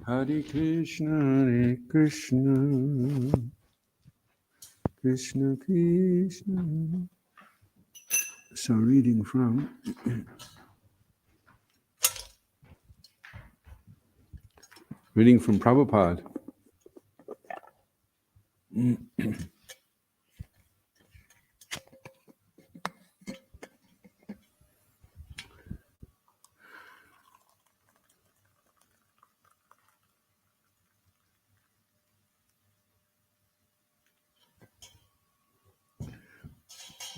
Hare Krishna, Krishna Krishna. So reading from Prabhupada.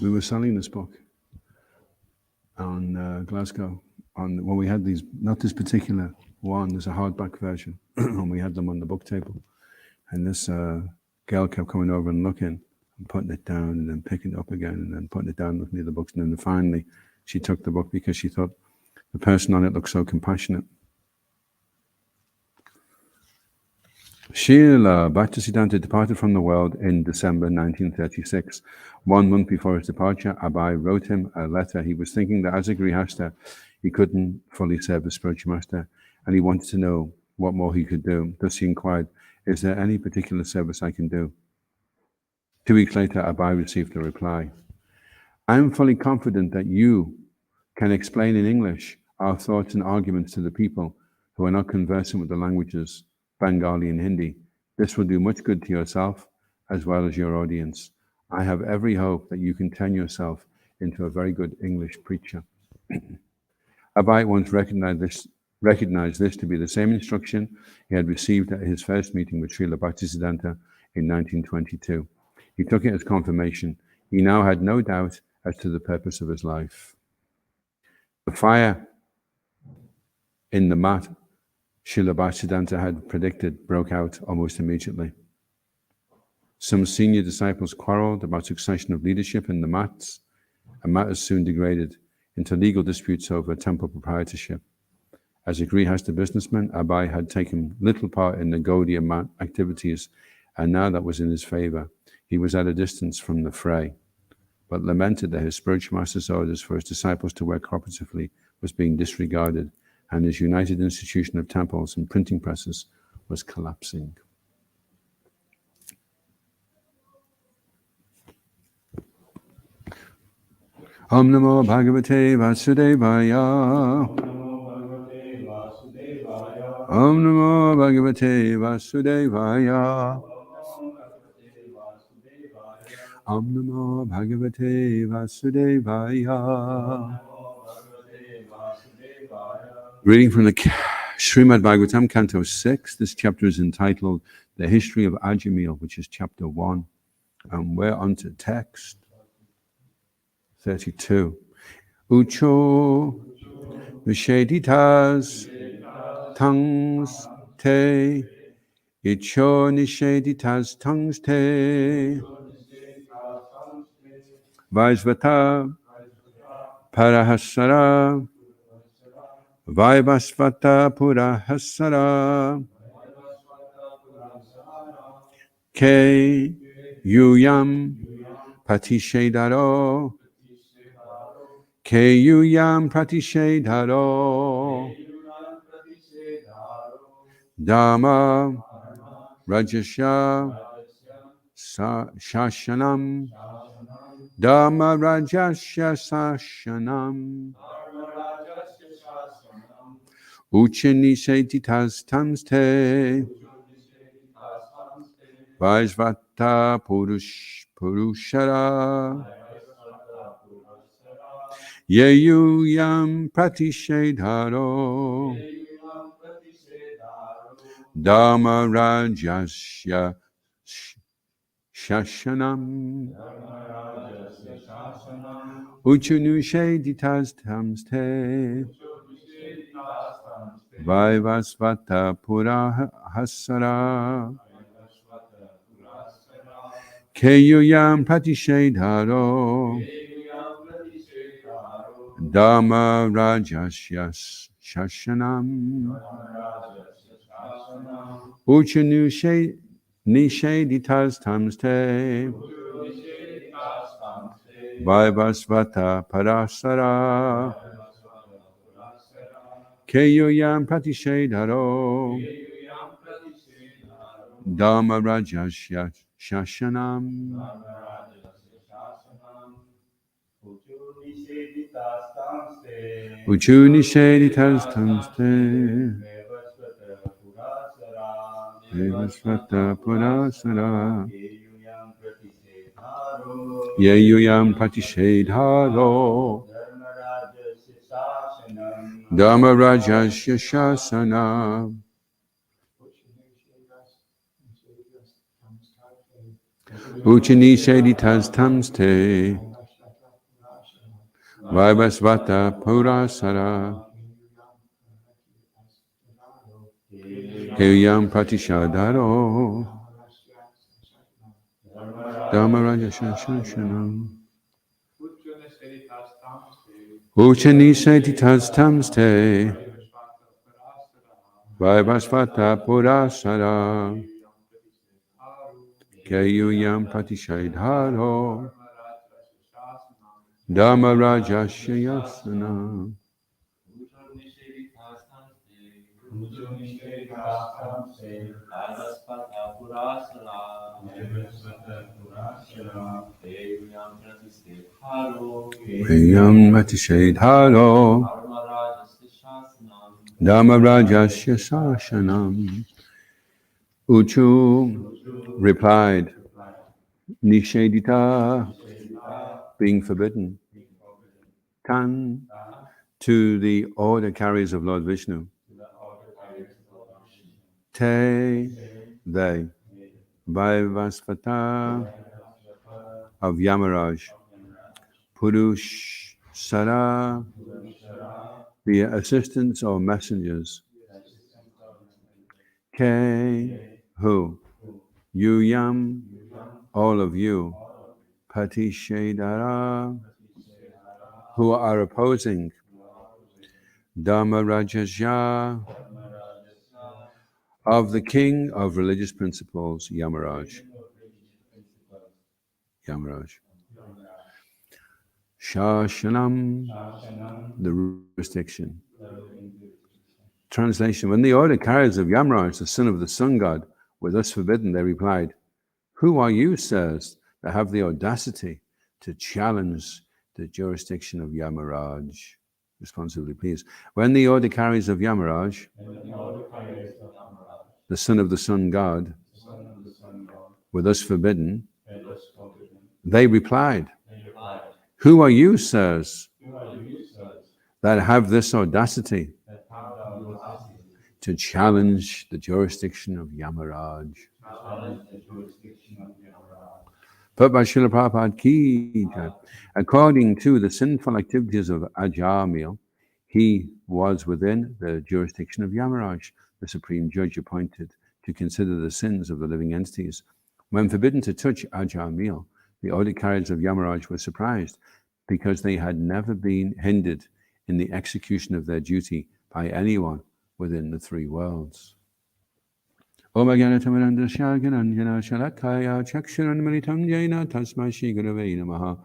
We were selling this book on Glasgow. When we had these, not this particular one, there's a hardback version, and we had them on the book table. And this girl kept coming over and looking, and putting it down, and then picking it up again, and then putting it down, looking at the books. And then finally, she took the book because she thought the person on it looked so compassionate. Srila Bhaktisiddhanta departed from the world in December 1936. 1 month before his departure, Abai wrote him a letter. He was thinking that as a Grihastha, he couldn't fully serve the spiritual master, and he wanted to know what more he could do. Thus he inquired, is there any particular service I can do? 2 weeks later, Abai received a reply. I am fully confident that you can explain in English our thoughts and arguments to the people who are not conversant with the languages Bengali and Hindi. This will do much good to yourself as well as your audience. I have every hope that you can turn yourself into a very good English preacher. Abai once recognized this to be the same instruction he had received at his first meeting with Srila Bhaktisiddhanta in 1922. He took it as confirmation. He now had no doubt as to the purpose of his life. The fire in the mat Srila Bhaktisiddhanta had predicted broke out almost immediately. Some senior disciples quarreled about succession of leadership in the mats, and matters soon degraded into legal disputes over temple proprietorship. As a Grihastha businessman, Abai had taken little part in the Gaudiya mat activities, and now that was in his favor. He was at a distance from the fray, but lamented that his spiritual master's orders for his disciples to work cooperatively was being disregarded, and his united institution of temples and printing presses was collapsing. Om Namo Bhagavate Vasudevaya. Om Namo Bhagavate Vasudevaya. Om Namo Bhagavate Vasudevaya. Reading from the Srimad Bhagavatam, Canto 6. This chapter is entitled The History of Ajamil, which is chapter 1. And we're on to text 32. Ucho Nisheditas Tangs Te Icho Nisheditas Tangs Te Vaisvata Parahasara Vaivasvata Purahasara Ke Yuyam Pratishedharo. Keyuyam pratishedharo. Dhamma Rajasya Shashanam. Dhamma Rajasya Shashanam. Uchenishetitas tamste. Vaisvata Purushara. Yeyuyam Pratishedharo. Dhamma Rajasya Shashanam. Uchunusheditas tamste. Vaivasvata Purahasara. Keyuyam Pratishedharo. Dhamma Rajasya Shashanam. Nisheditas tamste. Vaivasvata Parasara. Keyuyam Pratishedharo. Dhamma Rajasya Shashanam. Uchunisheditas tamste. Vaivasvata Parasara. Yeyuyam Pratishedharo. Dhamma Rajasya Shasana. Uchinisheditas tamste. Vaivasvata Purasara. Keyuyam Pratishedharo. Dhamma Rajasya Shasana. Uchinisheditas tamste. Vaivasvata Purasara. Keyuyam Pratishedharo. Dhamma Rajasya Yasana. Keyuyam Pratishedharo. Dhamma Rajasya Shashanam. Uchu replied, Nishedita, being forbidden. Tan, to the order carriers of Lord Vishnu. Te, they. Vaivasvata, of Yamaraj. Purush, Sara, the assistants or messengers. Ke, who? Yuyam, all of you. Patishedara, who are opposing. Dhamma Rajasya, of the king of religious principles, Yamaraj. Shashanam, the jurisdiction. Translation: when the order carriers of Yamaraj, the son of the sun god, were thus forbidden, they replied, "Who are you, sirs, that have the audacity to challenge the jurisdiction of Yamaraj?" Responsibly, please. When the order carriers of Yamaraj, the son of the sun god, were thus forbidden, they replied, "Who are you, sirs, that have this audacity to challenge the jurisdiction of Yamaraj?" Put by Srila Prabhupada ki jai. According to the sinful activities of Ajamil, he was within the jurisdiction of Yamaraj, the supreme judge appointed to consider the sins of the living entities. When forbidden to touch Ajamil, the order carriers of Yamaraj were surprised because they had never been hindered in the execution of their duty by anyone within the three worlds. Om Agyanatamarandasya Gyananjana Shalakaya Chakshuranmritam Jena Tasmai Shri Gurave Namaha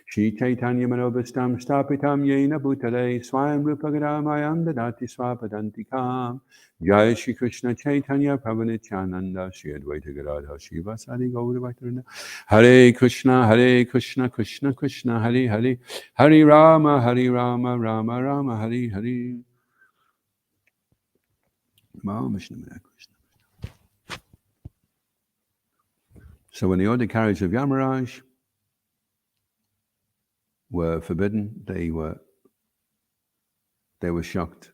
Shri Chaitanya Manobhastam Stapitam Yena Bhutale Swayam Rupagaramayam Dadati Swapadantikam Jai Shri Krishna Chaitanya Prabhunichananda Shri Advaita Gadadha Shiva Sadi Gaura Bhaktarina Hare Krishna Krishna Krishna Hare Hare Hare Rama Rama Rama Hare Hare Krishna. So when the order carriers of Yamaraj were forbidden, they were shocked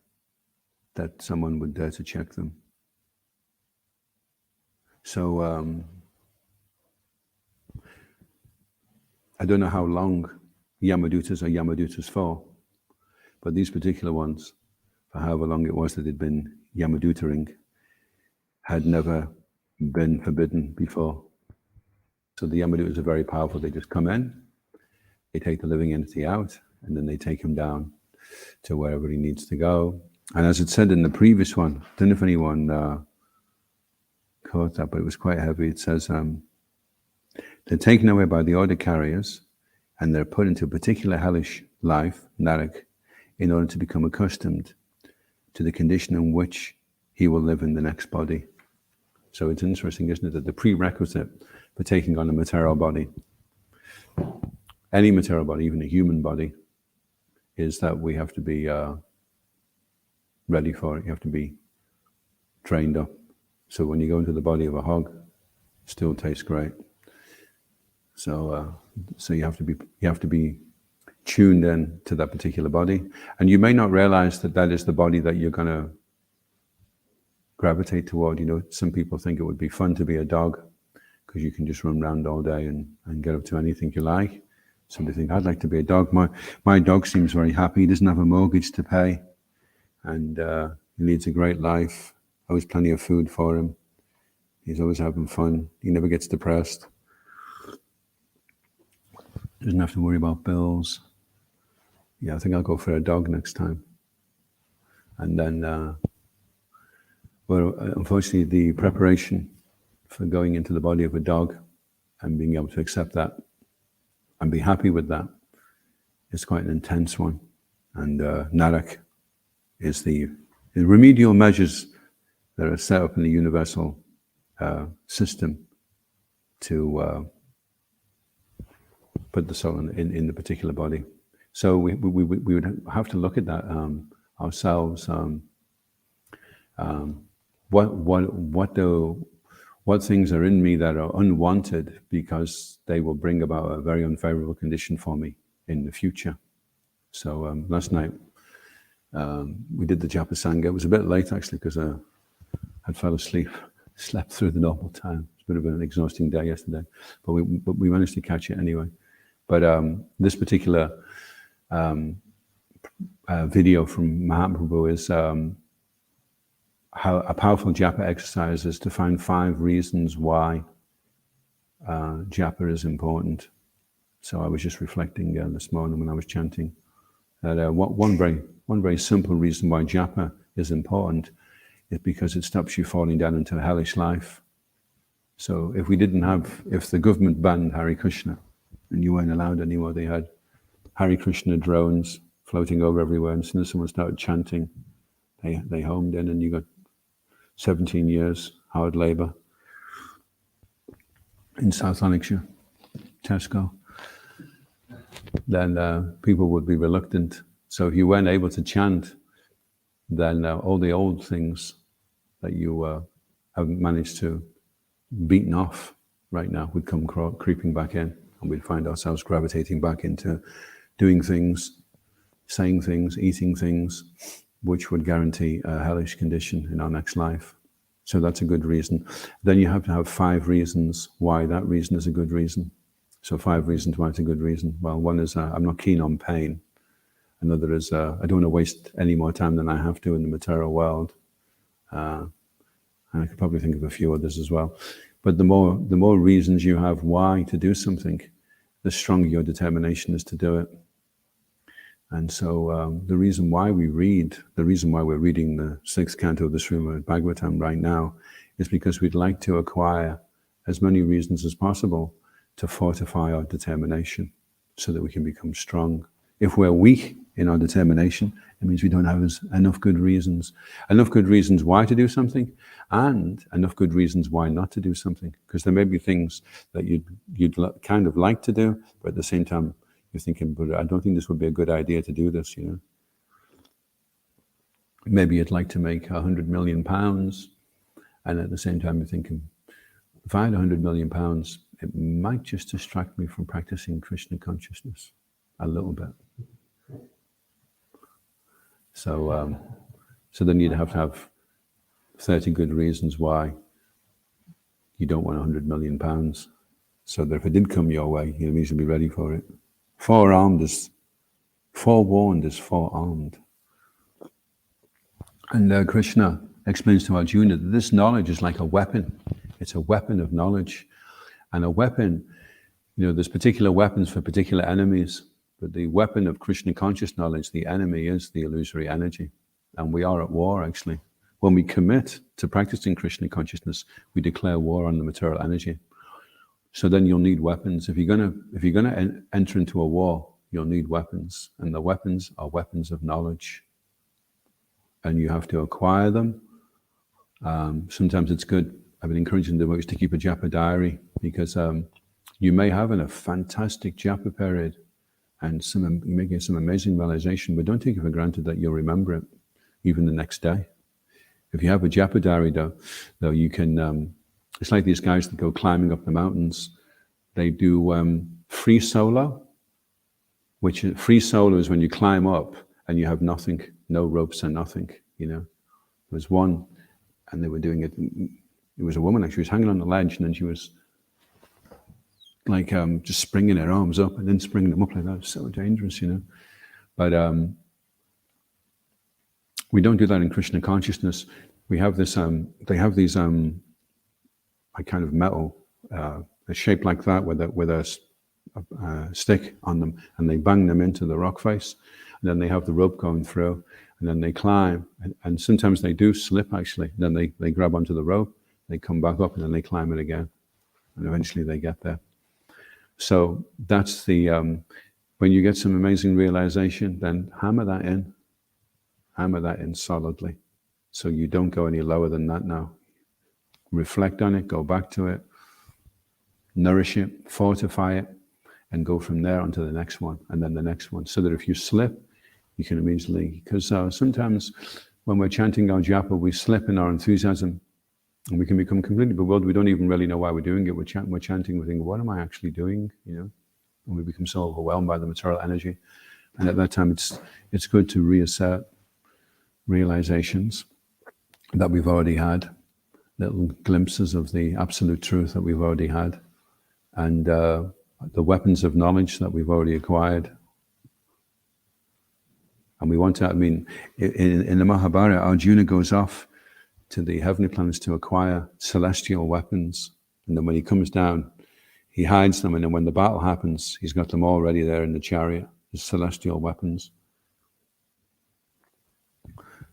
that someone would dare to check them. So I don't know how long Yamadutas are Yamadutas for, but these particular ones, for however long it was that they'd been Yamadutaring, had never been forbidden before. So the Yamadutas are very powerful. They just come in, they take the living entity out, and then they take him down to wherever he needs to go. And as it said in the previous one, I don't know if anyone caught that, but it was quite heavy. It says they're taken away by the order carriers and they're put into a particular hellish life, narak, in order to become accustomed to the condition in which he will live in the next body. So it's interesting, isn't it, that the prerequisite for taking on a material body, any material body, even a human body, is that we have to be ready for it. You have to be trained up. So when you go into the body of a hog, it still tastes great. So you have to be tuned in to that particular body, and you may not realize that that is the body that you're going to gravitate toward. You know, some people think it would be fun to be a dog because you can just run around all day and get up to anything you like. Some people think, I'd like to be a dog. My dog seems very happy. He doesn't have a mortgage to pay, and he leads a great life. Always plenty of food for him. He's always having fun. He never gets depressed. Doesn't have to worry about bills. Yeah, I think I'll go for a dog next time. And then, well, unfortunately, the preparation for going into the body of a dog and being able to accept that and be happy with that is quite an intense one. And narak is the remedial measures that are set up in the universal system to put the soul in the particular body. So we would have to look at that ourselves. What things are in me that are unwanted because they will bring about a very unfavorable condition for me in the future. So last night we did the Japa Sangha. It was a bit late actually because I fell asleep, slept through the normal time. It's a bit of an exhausting day yesterday, but we managed to catch it anyway. But this particular video from Mahaprabhu is how a powerful japa exercise is to find 5 reasons why japa is important. So I was just reflecting this morning when I was chanting that one very simple reason why japa is important is because it stops you falling down into a hellish life. So if the government banned Hare Krishna and you weren't allowed anymore, they had Hare Krishna drones floating over everywhere, and as soon as someone started chanting, they homed in, and you got 17 years hard labor in South Lanarkshire, Tesco. Then people would be reluctant. So if you weren't able to chant, then all the old things that you haven't managed to beaten off right now would come creeping back in, and we'd find ourselves gravitating back into doing things, saying things, eating things, which would guarantee a hellish condition in our next life. So that's a good reason. Then you have to have 5 reasons why that reason is a good reason. So 5 reasons why it's a good reason. Well, one is I'm not keen on pain. Another is I don't want to waste any more time than I have to in the material world. And I could probably think of a few others as well. But the more reasons you have why to do something, the stronger your determination is to do it. And so the reason why we're reading the 6th canto of the Srimad Bhagavatam right now is because we'd like to acquire as many reasons as possible to fortify our determination so that we can become strong. If we're weak in our determination, it means we don't have enough good reasons why to do something, and enough good reasons why not to do something. Because there may be things that you'd kind of like to do, but at the same time, you're thinking, but I don't think this would be a good idea to do this, you know. Maybe you'd like to make £100 million, and at the same time, you're thinking, if I had £100 million, it might just distract me from practicing Krishna consciousness a little bit. So then you'd have to have 30 good reasons why you don't want £100 million, so that if it did come your way, you'd immediately be ready for it. Forewarned is forearmed. And Krishna explains to Arjuna that this knowledge is like a weapon. It's a weapon of knowledge. And a weapon, you know, there's particular weapons for particular enemies, but the weapon of Krishna conscious knowledge, the enemy is the illusory energy. And we are at war, actually. When we commit to practicing Krishna consciousness, we declare war on the material energy. So then you'll need weapons. If you're gonna enter into a war, you'll need weapons. And the weapons are weapons of knowledge. And you have to acquire them. Sometimes it's good. I've been encouraging the devotees to keep a japa diary, because you may have a fantastic japa period and you may get some amazing realization, but don't take it for granted that you'll remember it even the next day. If you have a japa diary, though you can, it's like these guys that go climbing up the mountains. They do free solo, which free solo is when you climb up and you have nothing, no ropes and nothing, you know. There was one, and they were doing it. It was a woman, actually. She was hanging on the ledge, and then she was like just springing her arms up and then springing them up like that. It's so dangerous, you know. But we don't do that in Krishna consciousness. We have this. They have these a kind of metal, shaped like that, with a stick on them, and they bang them into the rock face, and then they have the rope going through, and then they climb, and sometimes they do slip, actually. Then they grab onto the rope, they come back up, and then they climb it again, and eventually they get there. So that's the when you get some amazing realization, then hammer that in solidly, so you don't go any lower than that now. Reflect on it, go back to it, nourish it, fortify it, and go from there onto the next one, and then the next one, so that if you slip, you can immediately, because sometimes when we're chanting our japa, we slip in our enthusiasm, and we can become completely bewildered. We don't even really know why we're doing it. We're chanting, we think, what am I actually doing, you know? And we become so overwhelmed by the material energy. And at that time, it's good to reassert realizations that we've already had, little glimpses of the absolute truth that we've already had, and the weapons of knowledge that we've already acquired. And we want to, I mean, in the Mahabharata, Arjuna goes off to the heavenly planets to acquire celestial weapons. And then when he comes down, he hides them. And then when the battle happens, he's got them already there in the chariot, his celestial weapons.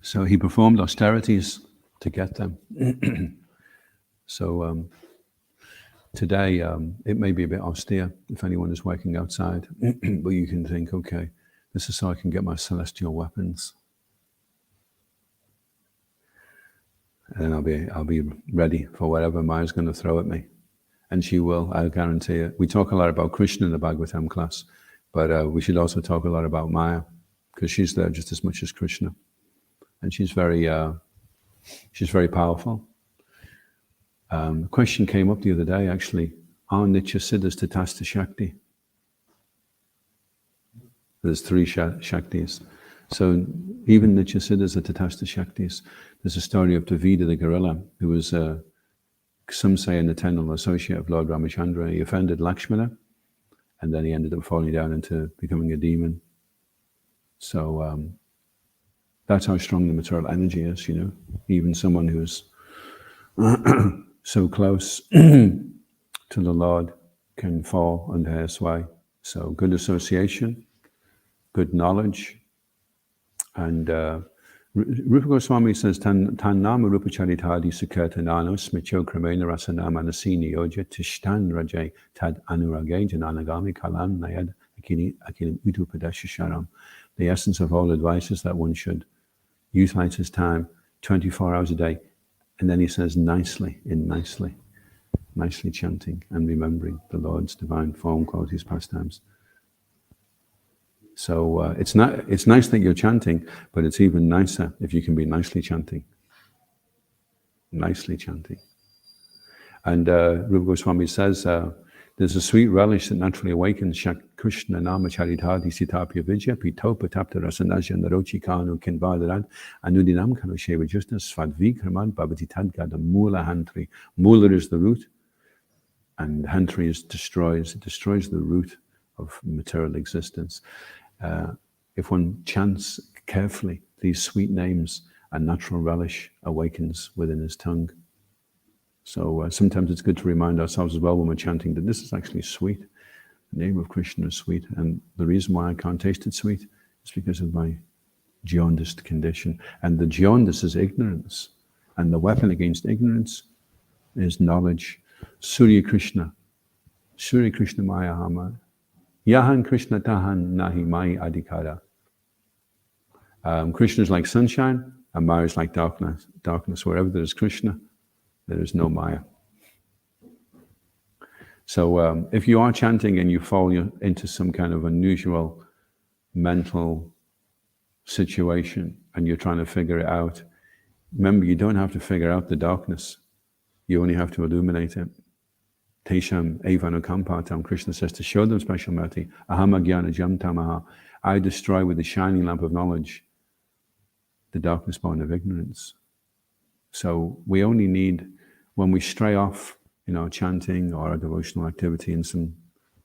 So he performed austerities to get them. So today, it may be a bit austere if anyone is working outside, but you can think, okay, this is so I can get my celestial weapons. And I'll be ready for whatever Maya's going to throw at me. And she will, I'll guarantee it. We talk a lot about Krishna in the Bhagavatam class, but we should also talk a lot about Maya, because she's there just as much as Krishna. And she's very powerful. A question came up the other day, actually, are Nitya Siddhas Tatastha Shakti? There's 3 Shaktis. So even Nitya Siddhas are Tatastha Shaktis. There's a story of Davida the gorilla, who was, some say, an eternal associate of Lord Ramachandra. He offended Lakshmana, and then he ended up falling down into becoming a demon. So that's how strong the material energy is, you know. Even someone who's so close to the Lord can fall under her sway. So good association, good knowledge, and Rupa Goswami says, Tan nama rupa charitadi sukirtanano smityo kramena rasanama nasini yoja tishtan rajay tad anurage jananagami kalam nayad akinim utupadashisharam. The essence of all advice is that one should utilize his time 24 hours a day. And then he says, nicely chanting and remembering the Lord's divine form, qualities, pastimes. So it's nice that you're chanting, but it's even nicer if you can be nicely chanting. Nicely chanting. And Rupa Goswami says, there's a sweet relish that naturally awakens Krishna nama charitadi sitapya vidya pitopa tapta rasanajya narochi kanu kinvadarad anudinam kanu sheva justas svadvikramad bhavati tadgada mula hantri. Mula is the root, and hantri is destroys. It destroys the root of material existence. If one chants carefully these sweet names, a natural relish awakens within his tongue. So sometimes it's good to remind ourselves as well when we're chanting that this is actually sweet. The name of Krishna is sweet, and the reason why I can't taste it sweet is because of my jaundiced condition. And the jaundice is ignorance, and the weapon against ignorance is knowledge. Surya Krishna Maya Hama. Yahan Krishna Tahan Nahi Mai Adhikara. Krishna is like sunshine, and Maya is like darkness. Darkness, wherever there is Krishna, there is no Maya. So if you are chanting and you fall into some kind of unusual mental situation and you're trying to figure it out, remember, you don't have to figure out the darkness. You only have to illuminate it. Tesham evanukampatam, Krishna says, to show them special mercy. Aham agyana jam tamaha. I destroy with the shining lamp of knowledge the darkness born of ignorance. So we only need, when we stray off, chanting or a devotional activity, and some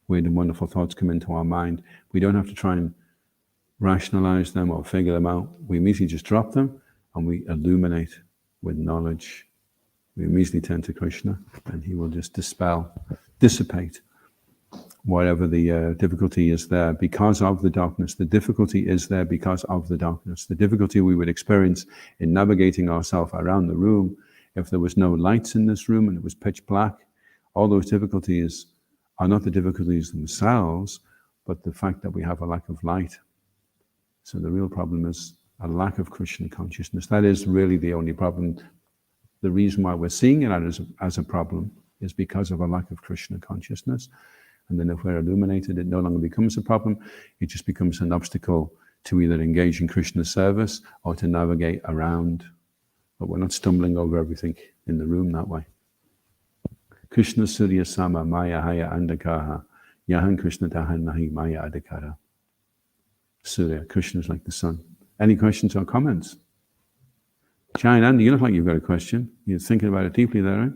weird and wonderful thoughts come into our mind, we don't have to try and rationalize them or figure them out. We immediately just drop them and we illuminate with knowledge. We immediately turn to Krishna and he will just dissipate whatever the difficulty is there because of the darkness. The difficulty is there because of the darkness. The difficulty we would experience in navigating ourselves around the room, if there was no lights in this room and it was pitch black, all those difficulties are not the difficulties themselves, but the fact that we have a lack of light. So the real problem is a lack of Krishna consciousness. That is really the only problem. The reason why we're seeing it as a problem is because of a lack of Krishna consciousness. And then if we're illuminated, it no longer becomes a problem. It just becomes an obstacle to either engage in Krishna's service or to navigate around. But we're not stumbling over everything in the room that way. Krishna Surya Sama Maya Haya Andakaha Yahan Krishna Tahan Nahi Maya Adhikara. Surya, Krishna is like the sun. Any questions or comments? Shine, Andy, you look like you've got a question. You're thinking about it deeply there, right?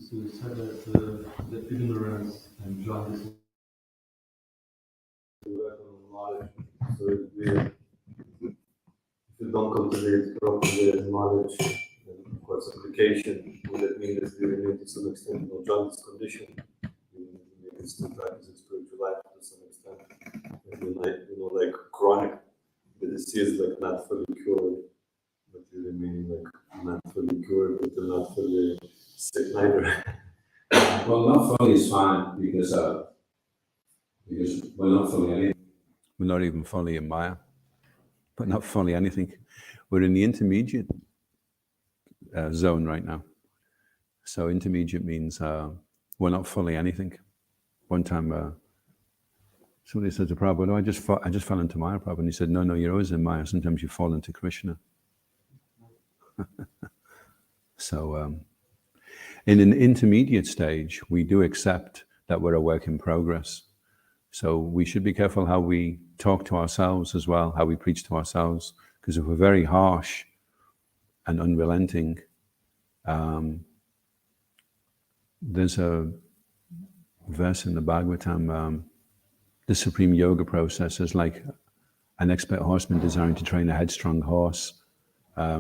So you said that the ignorance and jaundice knowledge. So if you don't cultivate properly knowledge and of course application, would that mean that we remain to some extent in a jaundice condition? We can still practice spiritual life to some extent. Like chronic, the disease like not fully cured, but you remain like not fully cured, but you're not fully sick neither. Well, not fully is fine because we're not fully anything. We're not even fully in Maya, but not fully anything. We're in the intermediate zone right now. So intermediate means we're not fully anything. One time, somebody said to Prabhupada, "Oh, I just fell into Maya, Prabhupada." And he said, "No, you're always in Maya. Sometimes you fall into Krishna." So in an intermediate stage, we do accept that we're a work in progress. So we should be careful how we talk to ourselves as well, how we preach to ourselves, because if we're very harsh and unrelenting, there's a verse in the Bhagavatam, the supreme yoga process is like an expert horseman desiring to train a headstrong horse.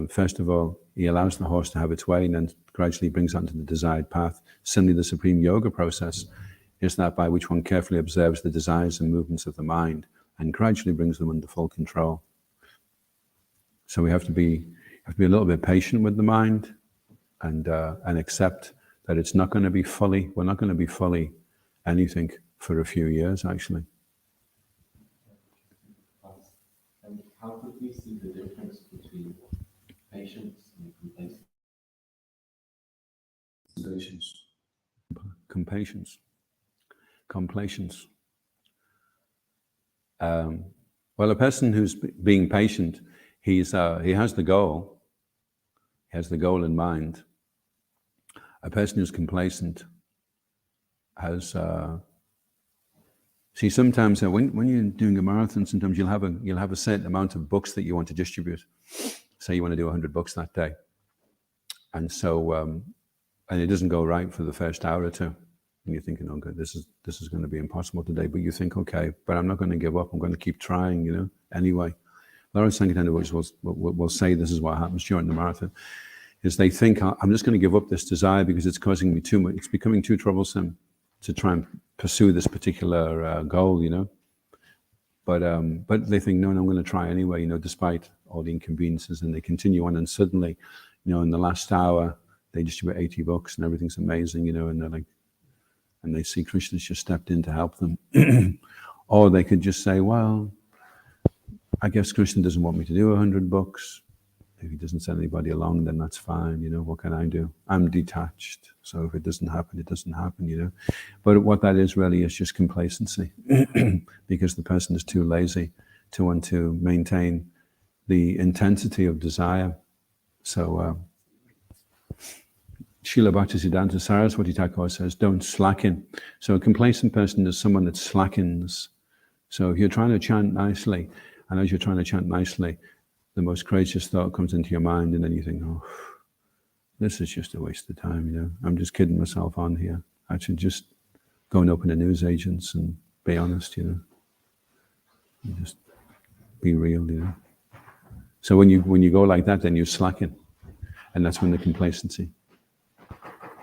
First of all, he allows the horse to have its way and then gradually brings it onto the desired path. Similarly, the supreme yoga process is that by which one carefully observes the desires and movements of the mind and gradually brings them under full control. So we have to be a little bit patient with the mind and accept that it's not going to be fully, we're not going to be fully anything for a few years, actually. And how could we see the difference between patience and complacency? Complacence. Well, a person who's being patient, he has the goal. He has the goal in mind. A person who's complacent has. See, sometimes when you're doing a marathon, sometimes you'll have a certain amount of books that you want to distribute. Say you want to do 100 books that day, and so and it doesn't go right for the first hour or two, and you're thinking, "Oh, good, this is going to be impossible today." But you think, "Okay, but I'm not going to give up. I'm going to keep trying." Anyway, Lawrence Sankatana will say this is what happens during the marathon. Is they think, I'm just going to give up this desire because it's causing me too much. It's becoming too troublesome to try and pursue this particular goal, But they think, no, I'm going to try anyway, despite all the inconveniences, and they continue on. And suddenly, in the last hour, they distribute 80 books and everything's amazing, and they're like, and they see Krishna's just stepped in to help them. Or they could just say, well, I guess Krishna doesn't want me to do 100 books. If he doesn't send anybody along, then that's fine. What can I do? I'm detached. So if it doesn't happen, it doesn't happen, But what that is really is just complacency because the person is too lazy to want to maintain the intensity of desire. So Srila Bhaktisiddhanta Saraswati Thakur says, don't slacken. So a complacent person is someone that slackens. So if you're trying to chant nicely, and as you're trying to chant nicely, the most craziest thought comes into your mind, and then you think, oh, this is just a waste of time, I'm just kidding myself on here. I should just go and open a newsagents and be honest, and just be real, So when you go like that, then you slacken, and that's when the complacency.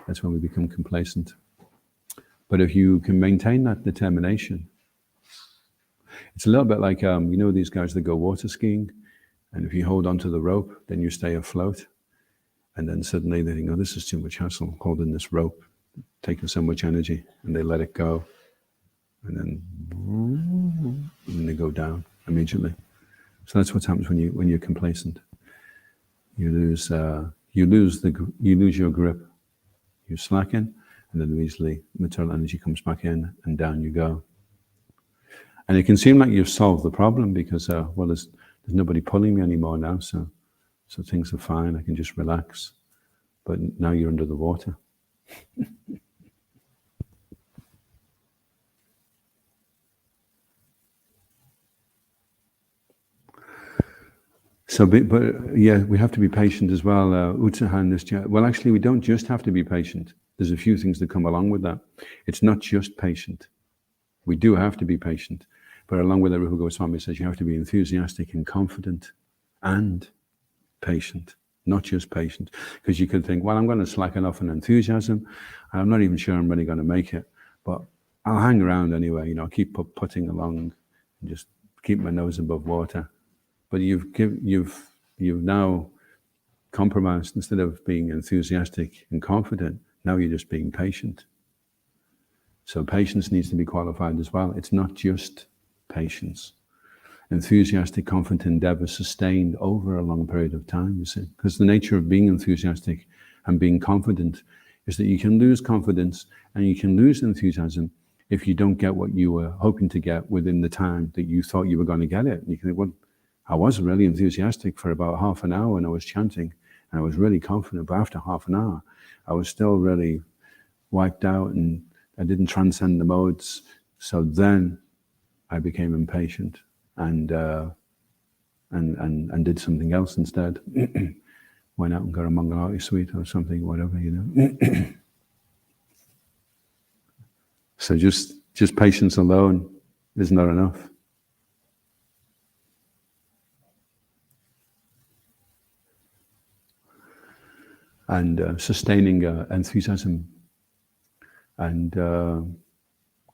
That's when we become complacent. But if you can maintain that determination, it's a little bit like these guys that go water skiing. And if you hold onto the rope, then you stay afloat. And then suddenly they think, oh, this is too much hassle, holding this rope, taking so much energy, and they let it go. And then they go down immediately. So that's what happens when you're complacent. You lose your grip. You slacken, and then easily material energy comes back in, and down you go. And it can seem like you've solved the problem because, there's nobody pulling me anymore now, so things are fine. I can just relax. But now you're under the water. But we have to be patient as well. Well, actually, we don't just have to be patient. There's a few things that come along with that. It's not just patient. We do have to be patient. But along with that, Rupa Goswami says you have to be enthusiastic and confident and patient, not just patient. Because you could think, well, I'm going to slacken off in enthusiasm. I'm not even sure I'm really going to make it, but I'll hang around anyway. Keep putting along and just keep my nose above water. But you've now compromised. Instead of being enthusiastic and confident, now you're just being patient. So patience needs to be qualified as well. It's not just patience. Enthusiastic, confident endeavor sustained over a long period of time, you see. Because the nature of being enthusiastic and being confident is that you can lose confidence and you can lose enthusiasm if you don't get what you were hoping to get within the time that you thought you were going to get it. And you can think, well, I was really enthusiastic for about half an hour when I was chanting, and I was really confident, but after half an hour, I was still really wiped out and I didn't transcend the modes. So then I became impatient and did something else instead. Went out and got a Mangalati sweet or something, whatever, So just patience alone is not enough. And sustaining enthusiasm and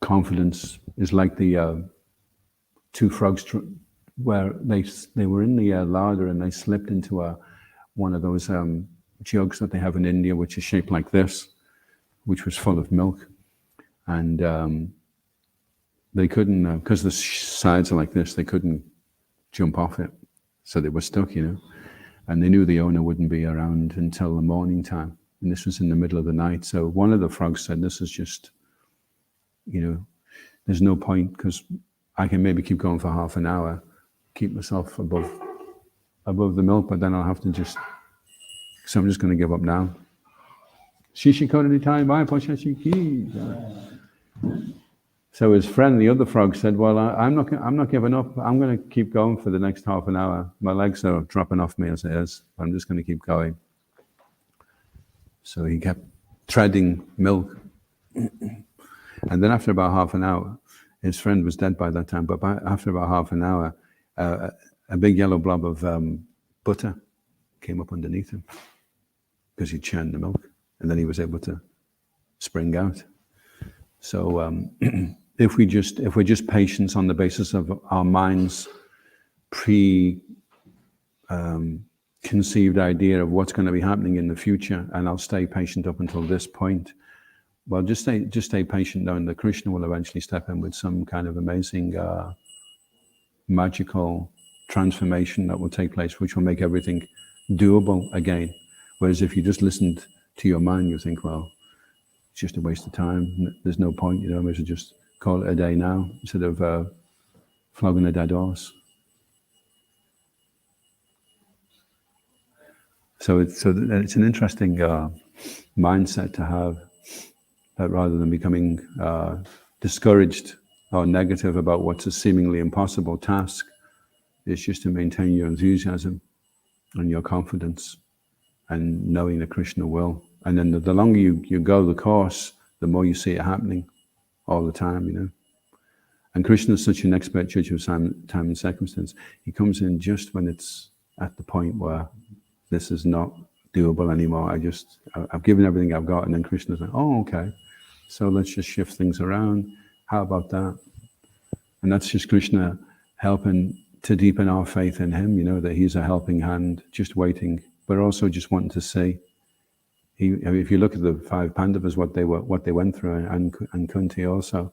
confidence is like the two frogs where they were in the larder and they slipped into one of those jugs that they have in India, which is shaped like this, which was full of milk. And they couldn't, because the sides are like this, they couldn't jump off it. So they were stuck, and they knew the owner wouldn't be around until the morning time. And this was in the middle of the night. So one of the frogs said, this is just, there's no point, because I can maybe keep going for half an hour, keep myself above the milk, but then I'll have to so I'm just going to give up now. So his friend, the other frog, said, well, I'm not giving up. I'm going to keep going for the next half an hour. My legs are dropping off me as it is. I'm just going to keep going. So he kept treading milk. And then after about half an hour, his friend was dead by that time, but after about half an hour, a big yellow blob of butter came up underneath him because he churned the milk, and then he was able to spring out. So if we're just patient on the basis of our mind's conceived idea of what's going to be happening in the future, and I'll stay patient up until this point, well, just stay patient, knowing that Krishna will eventually step in with some kind of amazing magical transformation that will take place, which will make everything doable again. Whereas if you just listened to your mind, you think, well, it's just a waste of time. There's no point, we should just call it a day now instead of flogging a dead horse. So it's an interesting mindset to have, that rather than becoming discouraged or negative about what's a seemingly impossible task, is just to maintain your enthusiasm and your confidence and knowing that Krishna will. And then the longer you go the course, the more you see it happening all the time, And Krishna is such an expert judge of time and circumstance. He comes in just when it's at the point where this is not doable anymore. I've given everything I've got, and then Krishna's like, oh, okay, so let's just shift things around. How about that? And that's just Krishna helping to deepen our faith in him, that he's a helping hand, just waiting, but also just wanting to see. If you look at the 5 Pandavas, what they went through, and Kunti also,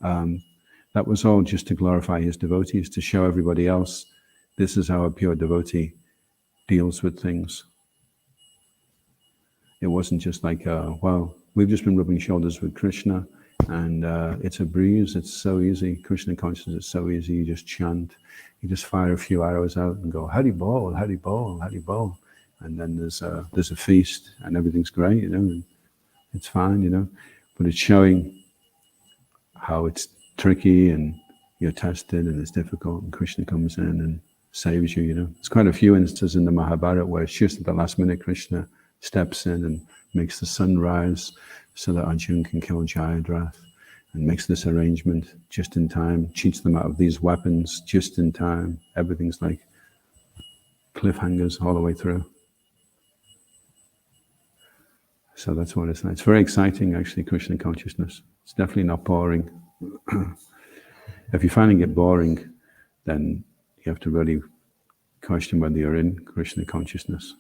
that was all just to glorify his devotees, to show everybody else, this is how a pure devotee deals with things. It wasn't just like, well, we've just been rubbing shoulders with Krishna, and it's a breeze, it's so easy. Krishna consciousness is so easy, you just chant, you just fire a few arrows out and go, Hari Bol, Hari Bol, Hari Bol. And then there's a feast, and everything's great, and it's fine, But it's showing how it's tricky, and you're tested, and it's difficult, and Krishna comes in and saves you, There's quite a few instances in the Mahabharata where it's just at the last minute Krishna steps in and makes the sun rise so that Arjuna can kill Jayadratha, and makes this arrangement just in time, cheats them out of these weapons just in time. Everything's like cliffhangers all the way through. So that's what it's like. It's very exciting, actually, Krishna consciousness. It's definitely not boring. If you're finding it boring, then you have to really question whether you're in Krishna consciousness.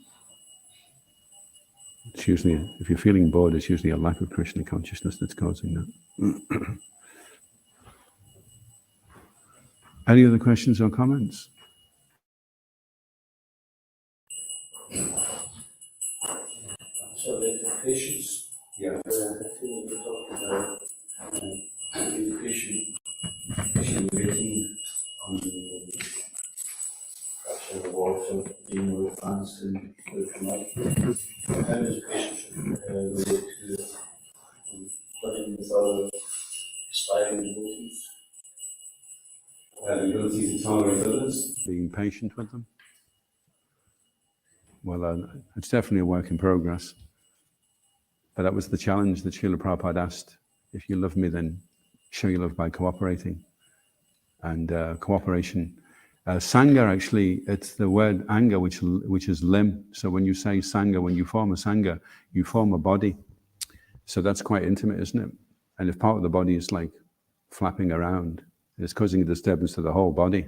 It's usually, if you're feeling bored, it's usually a lack of Krishna consciousness that's causing that. Any other questions or comments? So the patients, the thing that we're talking about, the patient waiting on the fraction of the water, being more advanced and looking up. How does the patient relate to living with other aspiring devotees? The ability to tolerate others. Being patient with them. Well, it's definitely a work in progress. But that was the challenge that Srila Prabhupada asked. If you love me, then show your love by cooperating. And cooperation. Sangha, actually, it's the word anga, which is limb. So when you say sangha, when you form a sangha, you form a body. So that's quite intimate, isn't it? And if part of the body is like flapping around. It's causing a disturbance to the whole body.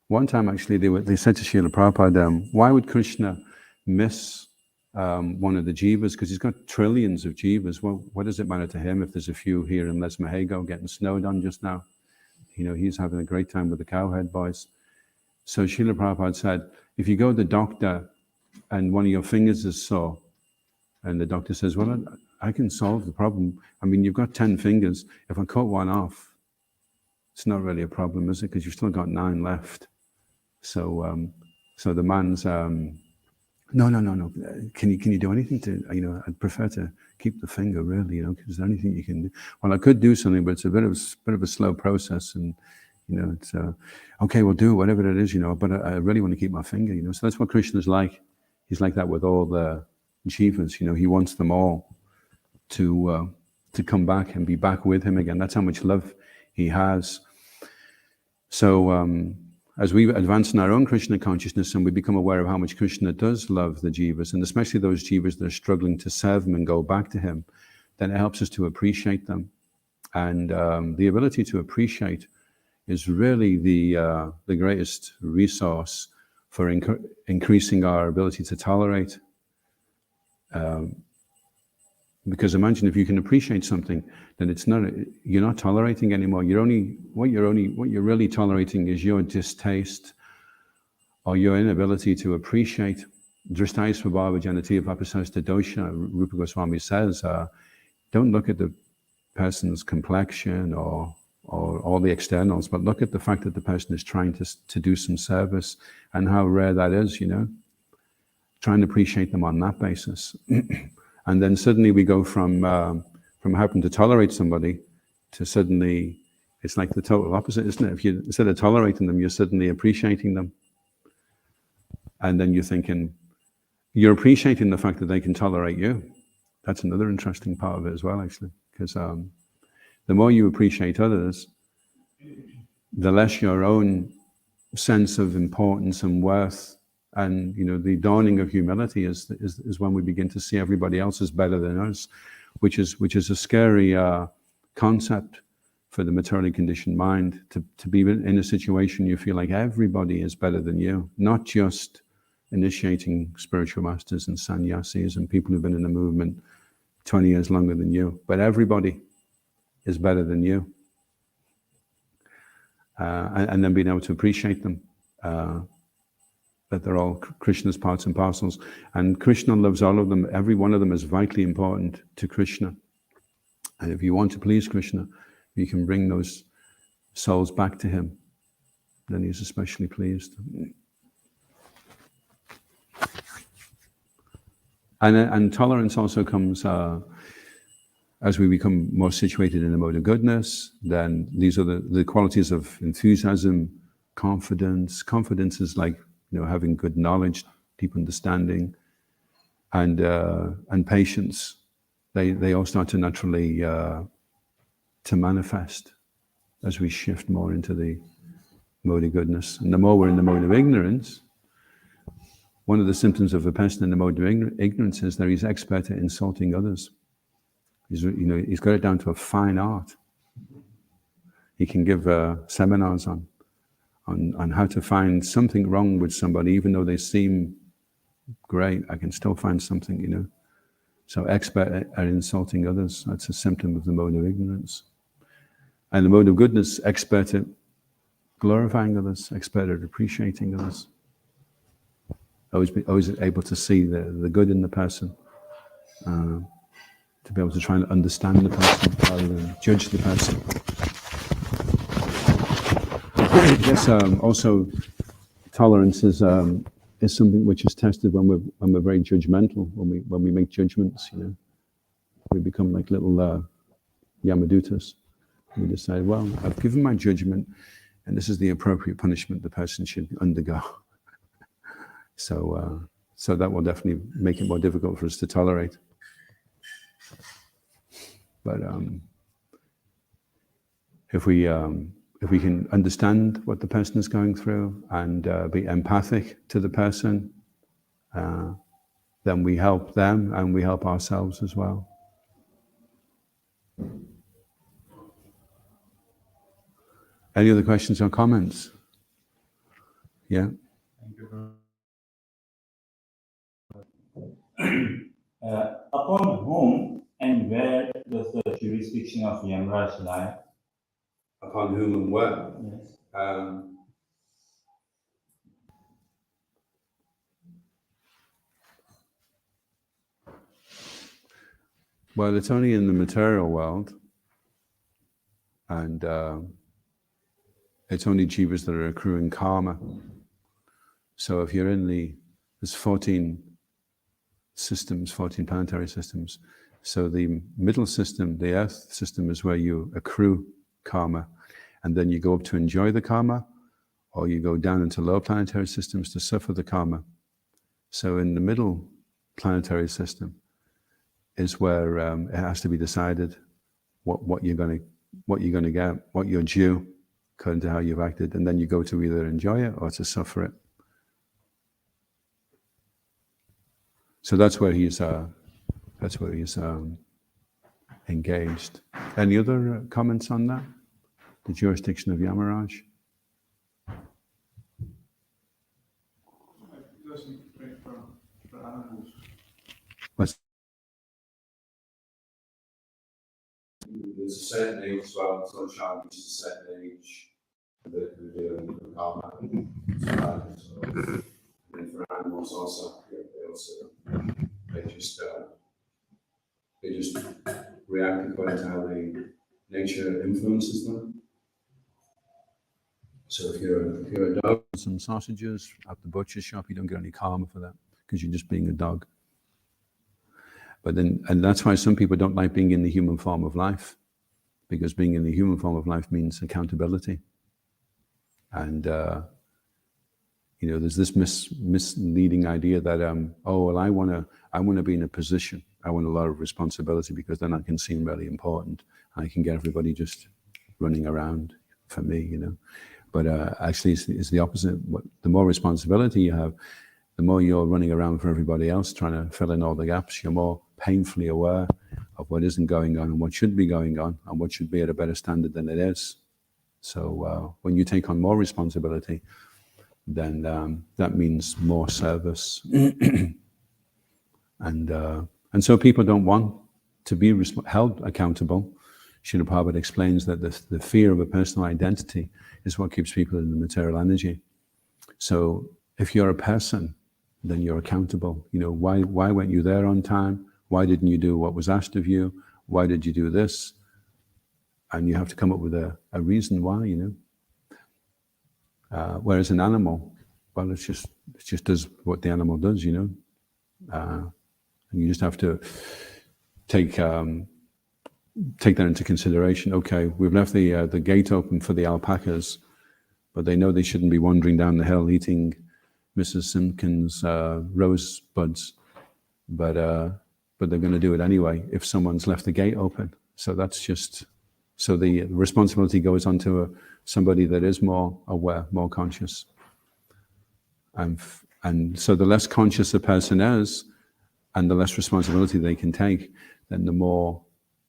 One time, actually, they said to Srila Prabhupada, why would Krishna miss one of the jivas? Because he's got trillions of jivas. Well, what does it matter to him if there's a few here in Les Mahego getting snowed on just now? He's having a great time with the cowhead boys. So Srila Prabhupada said, if you go to the doctor and one of your fingers is sore, and the doctor says, well, I can solve the problem. I mean, you've got 10 fingers. If I cut one off, it's not really a problem, is it? Because you've still got 9 left. So the man's, no. Can you do anything to, I'd prefer to keep the finger, really, because is there anything you can do? Well, I could do something, but it's a bit of a slow process, and, it's, okay, we'll do whatever it is, but I really want to keep my finger, So that's what Krishna's like. He's like that with all the jivas, he wants them all to come back and be back with him again. That's how much love he has. So as we advance in our own Krishna consciousness and we become aware of how much Krishna does love the jivas, and especially those jivas that are struggling to serve him and go back to him, then it helps us to appreciate them. And the ability to appreciate is really the greatest resource for increasing our ability to tolerate. Because imagine if you can appreciate something, then you're not tolerating anymore. What you're really tolerating is your distaste or your inability to appreciate. Dristaya svabhava janati vapasasta dosha, Rupa Goswami says, don't look at the person's complexion or all the externals, but look at the fact that the person is trying to do some service and how rare that is, Try and appreciate them on that basis. And then suddenly we go from having to tolerate somebody to suddenly, it's like the total opposite, isn't it? If you, instead of tolerating them, you're suddenly appreciating them. And then you're appreciating the fact that they can tolerate you. That's another interesting part of it as well, actually. Because the more you appreciate others, the less your own sense of importance and worth and the dawning of humility is when we begin to see everybody else as better than us, which is a scary concept for the materially conditioned mind, to be in a situation you feel like everybody is better than you, not just initiating spiritual masters and sannyasis and people who've been in the movement 20 years longer than you, but everybody is better than you. And then being able to appreciate them, that they're all Krishna's parts and parcels. And Krishna loves all of them. Every one of them is vitally important to Krishna. And if you want to please Krishna, you can bring those souls back to him. Then he's especially pleased. And tolerance also comes as we become more situated in the mode of goodness. Then these are the qualities of enthusiasm, confidence. Confidence is like having good knowledge, deep understanding, and patience. They all start to naturally to manifest as we shift more into the mode of goodness. And the more we're in the mode of ignorance, one of the symptoms of a person in the mode of ignorance is that he's expert at insulting others. He's got it down to a fine art. He can give seminars on how to find something wrong with somebody, even though they seem great. I can still find something, So expert at insulting others, that's a symptom of the mode of ignorance. And the mode of goodness, expert at glorifying others, expert at appreciating others. Always able to see the good in the person, to be able to try and understand the person rather than judge the person. I guess also tolerance is something which is tested when we're very judgmental, when we make judgments. We become like little Yamadutas. We decide, well, I've given my judgment, and this is the appropriate punishment the person should undergo. So that will definitely make it more difficult for us to tolerate. But if we can understand what the person is going through and be empathic to the person, then we help them and we help ourselves as well. Any other questions or comments? Yeah. Thank you. Upon whom and where does the jurisdiction of Yamraj lie? Upon whom and where? Yes. Well, it's only in the material world, and it's only jivas that are accruing karma. So if you're in there's 14 systems, 14 planetary systems. So the middle system, the earth system, is where you accrue karma, and then you go up to enjoy the karma, or you go down into low planetary systems to suffer the karma. So in the middle planetary system is where it has to be decided what you're going to get, what you're due, according to how you've acted, and then you go to either enjoy it or to suffer it. So that's where he's engaged. Any other comments on that? The jurisdiction of Yamaraj? It doesn't break for animals. There's a certain age as well, it's not child reaches a certain age that we're dealing with karma. And for animals also, they just react according to how nature influences them. So if you're a dog, some sausages at the butcher shop, you don't get any karma for that because you're just being a dog. But then, and that's why some people don't like being in the human form of life, because being in the human form of life means accountability. And there's this misleading idea that I want to be in a position, I want a lot of responsibility, because then I can seem really important. I can get everybody just running around for me, But actually, it's the opposite. The more responsibility you have, the more you're running around for everybody else, trying to fill in all the gaps. You're more painfully aware of what isn't going on and what should be going on and what should be at a better standard than it is. So when you take on more responsibility, then that means more service. And so people don't want to be held accountable. Srila Prabhupada explains that the fear of a personal identity is what keeps people in the material energy. So if you're a person, then you're accountable. Why weren't you there on time? Why didn't you do what was asked of you? Why did you do this? And you have to come up with a reason why, Whereas an animal, well, it just does what the animal does, And you just have to take that into consideration. Okay, we've left the gate open for the alpacas, but they know they shouldn't be wandering down the hill eating Mrs. Simpkins' rosebuds, but they're going to do it anyway if someone's left the gate open. So so the responsibility goes on to somebody that is more aware, more conscious. And so the less conscious a person is, and the less responsibility they can take, then the more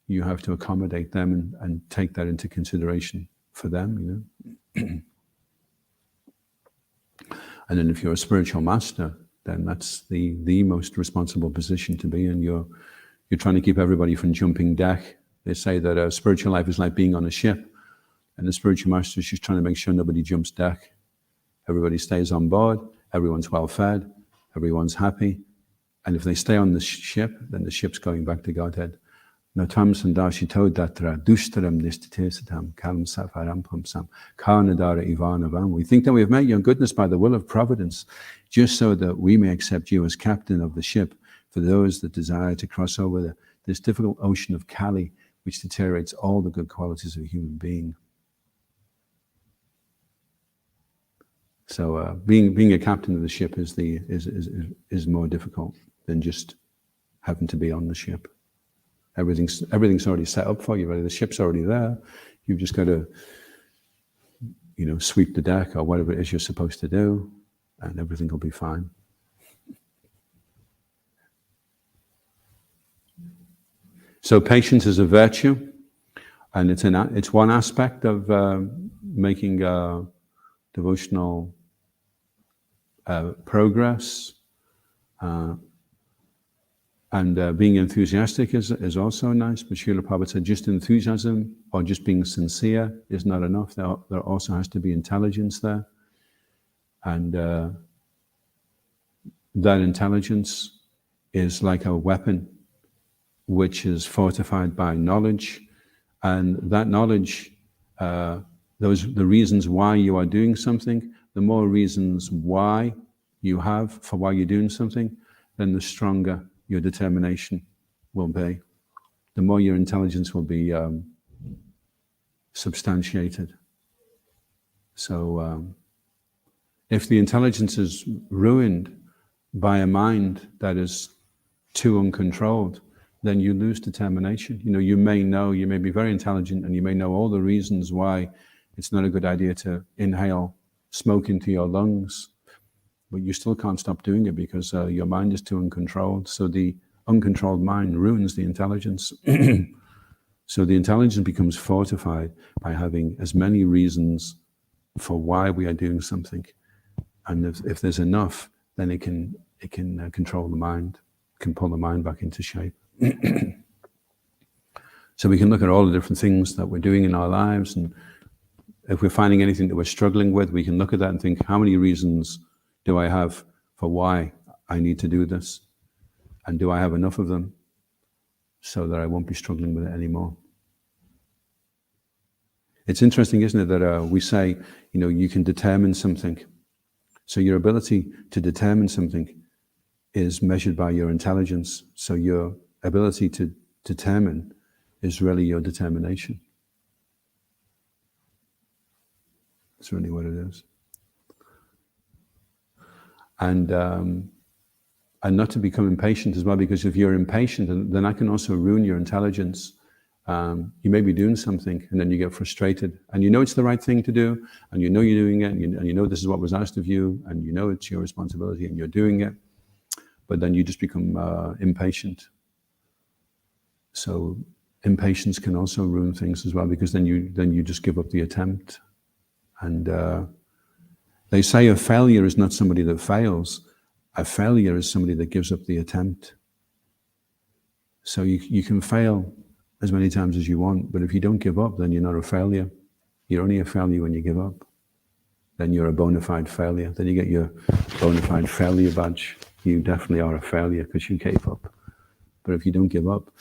you have to accommodate them and take that into consideration for them, And then if you're a spiritual master, then that's the most responsible position to be in. You're trying to keep everybody from jumping deck. They say that a spiritual life is like being on a ship, and the spiritual master is just trying to make sure nobody jumps deck. Everybody stays on board, everyone's well fed, everyone's happy. And if they stay on the ship, then the ship's going back to Godhead. Natam sandashito datra dushtaram nistitesatam kalam safaram pumsam karnadara ivanavam. We think that we have met your goodness by the will of providence, just so that we may accept you as captain of the ship for those that desire to cross over this difficult ocean of Kali, which deteriorates all the good qualities of a human being. So being a captain of the ship is more difficult than just having to be on the ship. Everything's already set up for you, right? The ship's already there. You've just got to, sweep the deck or whatever it is you're supposed to do, and everything will be fine. So patience is a virtue, and it's one aspect of making devotional progress, and being enthusiastic is also nice. But Srila Prabhupada said just enthusiasm or just being sincere is not enough. There also has to be intelligence there. And that intelligence is like a weapon which is fortified by knowledge. And that knowledge, the reasons why you are doing something, the more reasons why you have for why you're doing something, then the stronger your determination will be. The more your intelligence will be substantiated. So if the intelligence is ruined by a mind that is too uncontrolled, then you lose determination. You may be very intelligent and you may know all the reasons why it's not a good idea to inhale smoke into your lungs, but you still can't stop doing it because your mind is too uncontrolled. So the uncontrolled mind ruins the intelligence. So the intelligence becomes fortified by having as many reasons for why we are doing something. And if there's enough, then it can control the mind, can pull the mind back into shape. So we can look at all the different things that we're doing in our lives, and if we're finding anything that we're struggling with, we can look at that and think, how many reasons do I have for why I need to do this? And do I have enough of them so that I won't be struggling with it anymore? It's interesting, isn't it, that we say, you can determine something. So your ability to determine something is measured by your intelligence. So your ability to determine is really your determination. That's really what it is. And not to become impatient as well, because if you're impatient, then that can also ruin your intelligence. You may be doing something and then you get frustrated, and it's the right thing to do, and you're doing it, and this is what was asked of you, and it's your responsibility, and you're doing it, but then you just become impatient. So impatience can also ruin things as well, because then you just give up the attempt. And they say a failure is not somebody that fails. A failure is somebody that gives up the attempt. So you can fail as many times as you want, but if you don't give up, then you're not a failure. You're only a failure when you give up. Then you're a bona fide failure. Then you get your bona fide failure badge. You definitely are a failure because you gave up. But if you don't give up,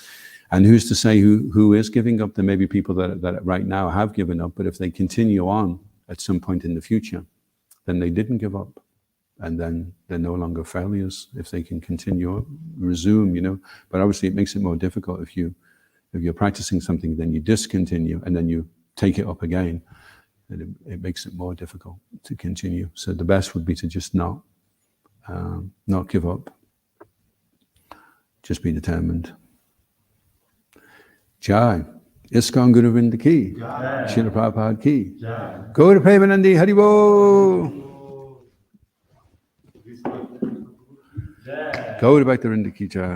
and who's to say who is giving up? There may be people that right now have given up, but if they continue on at some point in the future, then they didn't give up. And then they're no longer failures if they can continue, resume, But obviously it makes it more difficult if you're practicing something, then you discontinue, and then you take it up again. It makes it more difficult to continue. So the best would be to just not give up. Just be determined. Jai. ISKCON Guru Vrinda ki. Srila Prabhupada ki. Gaura Premanandi Haribo. Gaura Bhakta Vrinda ki jai.